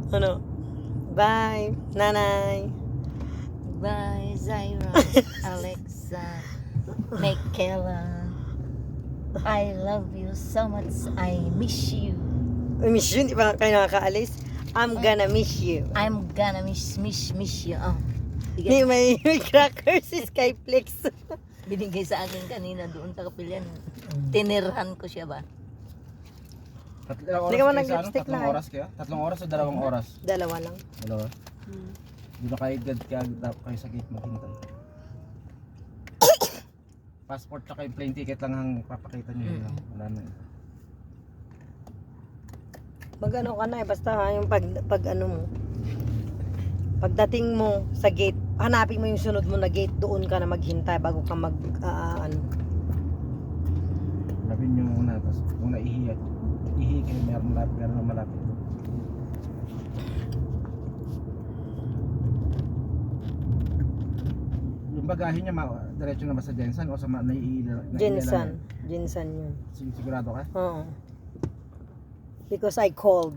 Ano? Bye, nanay. Bye, Zaira, Alexa, Michaela. I love you so much. I miss you. I miss you, di ba kayo nakakaalis? I'm gonna miss you. I'm gonna miss you. Oh, Hindi, may crackers si Skyflex. binigay sa akin kanina doon sa kapilyan. Tinirhan ko siya ba? Hindi ka man nag-lipstick Tatlong na. oras kaya? Tatlong oras o 2 oras? Dalawa lang. Dalawa? Hindi na kayo kayo sa gate maghintay. Passport tsaka yung plane ticket lang ang papakita nyo. Wala na eh. Mag-ano ka na eh, basta yung pag ano mo. Pagdating mo sa gate, hanapin mo yung sunod mo na gate, doon ka na maghintay bago ka ano. Labin nyo muna, tapos muna ihi kayo, meron na malapit. Yung bagahe niya, diretso na ba sa Jensen o sa Jinsan yun. Sigurado ka? Oo. Because I called.